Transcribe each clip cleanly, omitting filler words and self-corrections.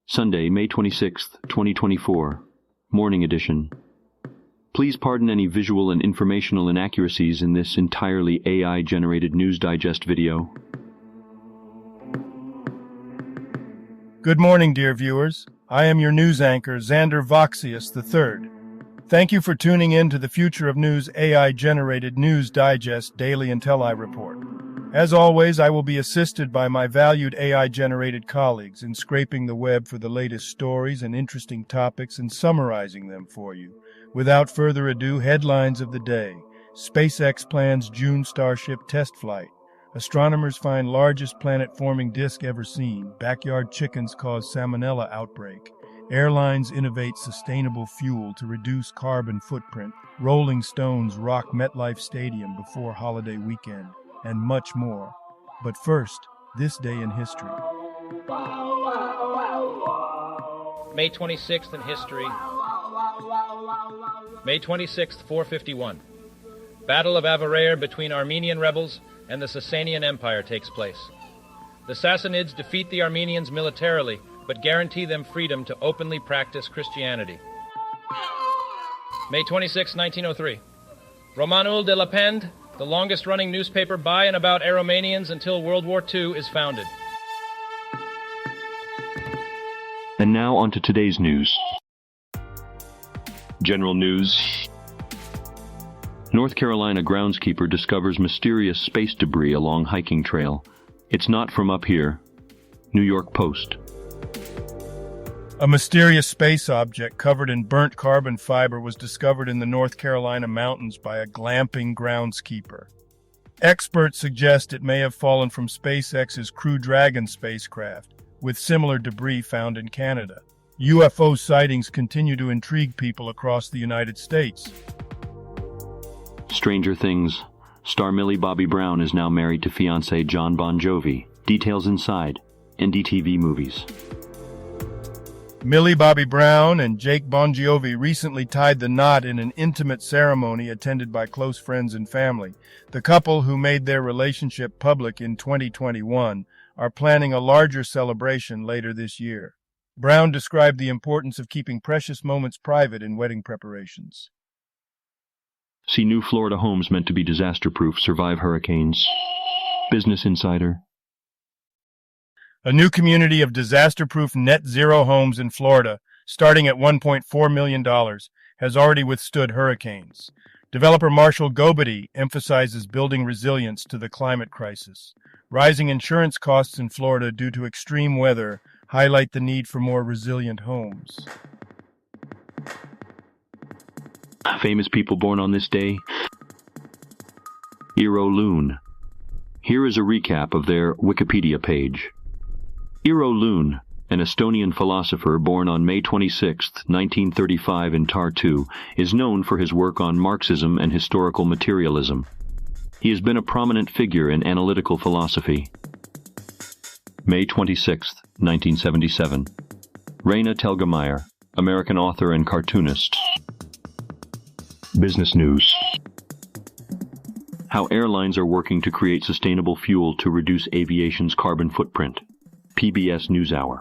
Sunday, May 26, 2024, Morning Edition. Please pardon any visual and informational inaccuracies in this entirely AI-generated News Digest video. Good morning, dear viewers. I am your news anchor, Xander Voxius III. Thank you for tuning in to the Future of News AI-generated News Digest Daily Intellireport. As always, I will be assisted by my valued AI-generated colleagues in scraping the web for the latest stories and interesting topics and summarizing them for you. Without further ado, headlines of the day. SpaceX plans June Starship test flight. Astronomers find largest planet-forming disk ever seen. Backyard chickens cause salmonella outbreak. Airlines innovate sustainable fuel to reduce carbon footprint. Rolling Stones rock MetLife Stadium before holiday weekend. And much more. But first, this day in history. May 26th in history. May 26th, 451. Battle of Avarair between Armenian rebels and the Sasanian Empire takes place. The Sassanids defeat the Armenians militarily, but guarantee them freedom to openly practice Christianity. May 26, 1903. Romanul de la Pende, the longest-running newspaper by and about Aromanians until World War II, is founded. And now on to today's news. General news. North Carolina groundskeeper discovers mysterious space debris along hiking trail. It's not from up here. New York Post. A mysterious space object covered in burnt carbon fiber was discovered in the North Carolina mountains by a glamping groundskeeper. Experts suggest it may have fallen from SpaceX's Crew Dragon spacecraft, with similar debris found in Canada. UFO sightings continue to intrigue people across the United States. Stranger Things. Star Millie Bobby Brown is now married to fiancé John Bon Jovi. Details inside NDTV Movies. Millie Bobby Brown and Jake Bon Jovi recently tied the knot in an intimate ceremony attended by close friends and family. The couple, who made their relationship public in 2021, are planning a larger celebration later this year. Brown described the importance of keeping precious moments private in wedding preparations. See new Florida homes meant to be disaster-proof survive hurricanes. Business Insider. A new community of disaster-proof net-zero homes in Florida, starting at $1.4 million, has already withstood hurricanes. Developer Marshall Globey emphasizes building resilience to the climate crisis. Rising insurance costs in Florida due to extreme weather highlight the need for more resilient homes. Famous people born on this day. Eero Loon. Here is a recap of their Wikipedia page. Eero Loon, an Estonian philosopher born on May 26, 1935 in Tartu, is known for his work on Marxism and historical materialism. He has been a prominent figure in analytical philosophy. May 26, 1977. Raina Telgemeier, American author and cartoonist. Business news. How airlines are working to create sustainable fuel to reduce aviation's carbon footprint. PBS NewsHour.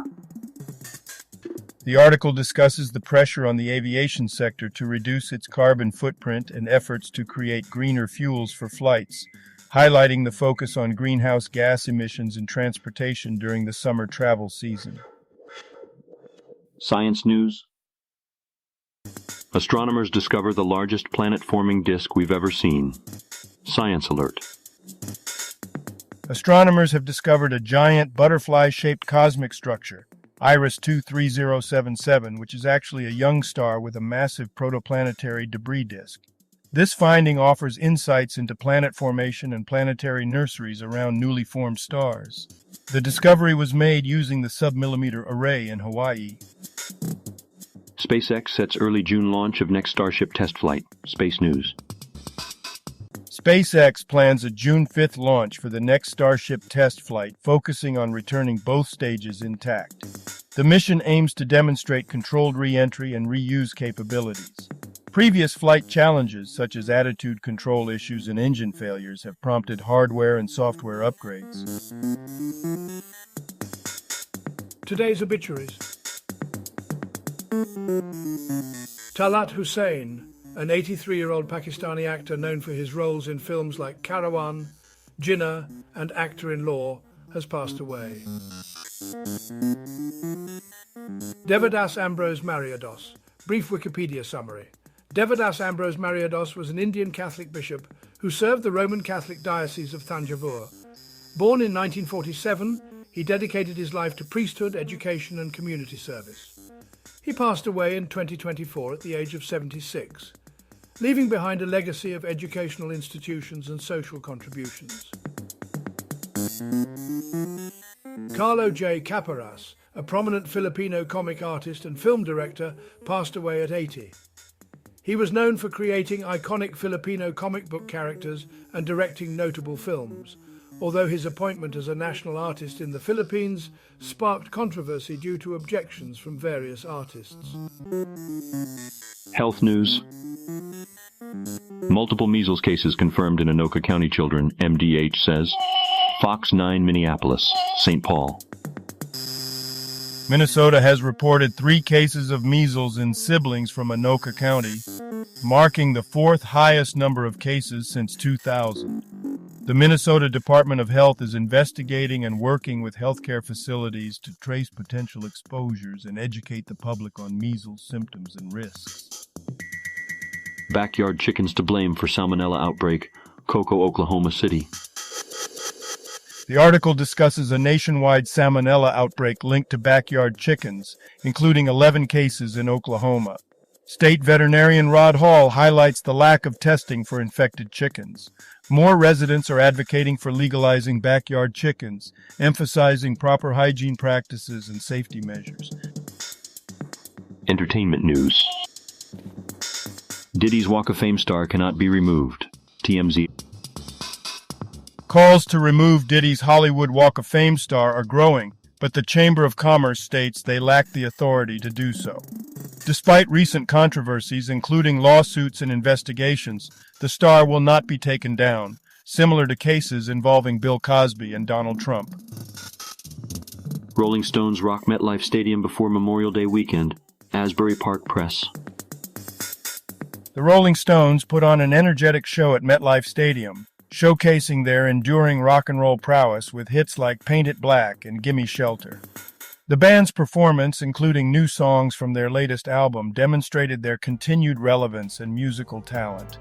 The article discusses the pressure on the aviation sector to reduce its carbon footprint and efforts to create greener fuels for flights, highlighting the focus on greenhouse gas emissions in transportation during the summer travel season. Science news. Astronomers discover the largest planet-forming disk we've ever seen. Science alert. Astronomers have discovered a giant butterfly-shaped cosmic structure, Iris 23077, which is actually a young star with a massive protoplanetary debris disk. This finding offers insights into planet formation and planetary nurseries around newly formed stars. The discovery was made using the submillimeter array in Hawaii. SpaceX sets early June launch of next Starship test flight. Space news. SpaceX plans a June 5th launch for the next Starship test flight, focusing on returning both stages intact. The mission aims to demonstrate controlled re-entry and reuse capabilities. Previous flight challenges, such as attitude control issues and engine failures, have prompted hardware and software upgrades. Today's obituaries. Talat Hussain, an 83-year-old Pakistani actor known for his roles in films like Karawan, Jinnah, and Actor-in-Law, has passed away. Devadas Ambrose Mariados. Brief Wikipedia summary. Devadas Ambrose Mariados was an Indian Catholic bishop who served the Roman Catholic Diocese of Thanjavur. Born in 1947, he dedicated his life to priesthood, education, and community service. He passed away in 2024 at the age of 76, leaving behind a legacy of educational institutions and social contributions. Carlo J. Caparas, a prominent Filipino comic artist and film director, passed away at 80. He was known for creating iconic Filipino comic book characters and directing notable films, although his appointment as a national artist in the Philippines sparked controversy due to objections from various artists. Health news. Multiple measles cases confirmed in Anoka County children, MDH says. Fox 9 Minneapolis, St. Paul. Minnesota has reported 3 cases of measles in siblings from Anoka County, marking the 4th highest number of cases since 2000. The Minnesota Department of Health is investigating and working with healthcare facilities to trace potential exposures and educate the public on measles symptoms and risks. Backyard chickens to blame for salmonella outbreak, Cocoa, Oklahoma City. The article discusses a nationwide salmonella outbreak linked to backyard chickens, including 11 cases in Oklahoma. State veterinarian Rod Hall highlights the lack of testing for infected chickens. More residents are advocating for legalizing backyard chickens, emphasizing proper hygiene practices and safety measures. Entertainment news. Diddy's Walk of Fame star cannot be removed. TMZ. Calls to remove Diddy's Hollywood Walk of Fame star are growing, but the Chamber of Commerce states they lack the authority to do so. Despite recent controversies, including lawsuits and investigations, the star will not be taken down, similar to cases involving Bill Cosby and Donald Trump. Rolling Stones rock MetLife Stadium before Memorial Day weekend. Asbury Park Press. The Rolling Stones put on an energetic show at MetLife Stadium, showcasing their enduring rock and roll prowess with hits like Paint It Black and Gimme Shelter. The band's performance, including new songs from their latest album, demonstrated their continued relevance and musical talent.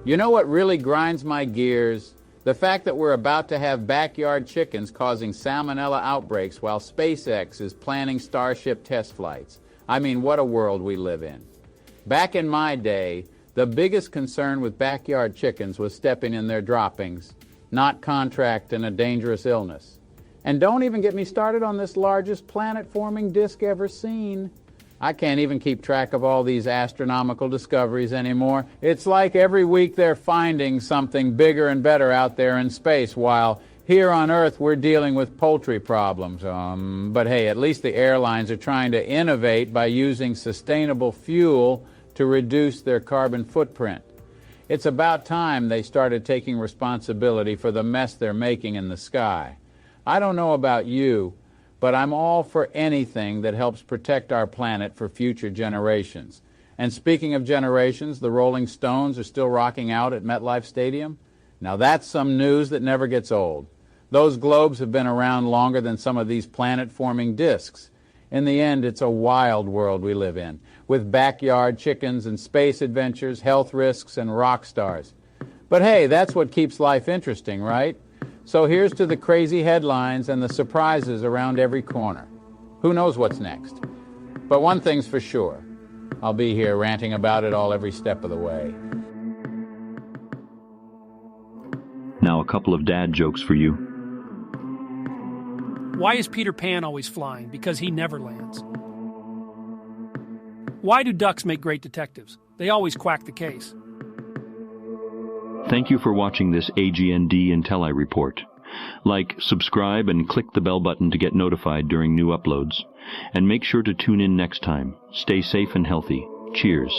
You know what really grinds my gears? The fact that we're about to have backyard chickens causing salmonella outbreaks while SpaceX is planning Starship test flights. I mean, what a world we live in. Back in my day, the biggest concern with backyard chickens was stepping in their droppings, not contracting a dangerous illness. And don't even get me started on this largest planet-forming disk ever seen. I can't even keep track of all these astronomical discoveries anymore. It's like every week they're finding something bigger and better out there in space, while here on Earth we're dealing with poultry problems. But hey, at least the airlines are trying to innovate by using sustainable fuel to reduce their carbon footprint. It's about time they started taking responsibility for the mess they're making in the sky. I don't know about you, but I'm all for anything that helps protect our planet for future generations. And speaking of generations, the Rolling Stones are still rocking out at MetLife Stadium. Now that's some news that never gets old. Those globes have been around longer than some of these planet-forming disks. In the end, it's a wild world we live in, with backyard chickens and space adventures, health risks, and rock stars. But hey, that's what keeps life interesting, right? So here's to the crazy headlines and the surprises around every corner. Who knows what's next? But one thing's for sure. I'll be here ranting about it all every step of the way. Now a couple of dad jokes for you. Why is Peter Pan always flying? Because he never lands. Why do ducks make great detectives? They always quack the case. Thank you for watching this AGND Intellireport. Like, subscribe, and click the bell button to get notified during new uploads. And make sure to tune in next time. Stay safe and healthy. Cheers.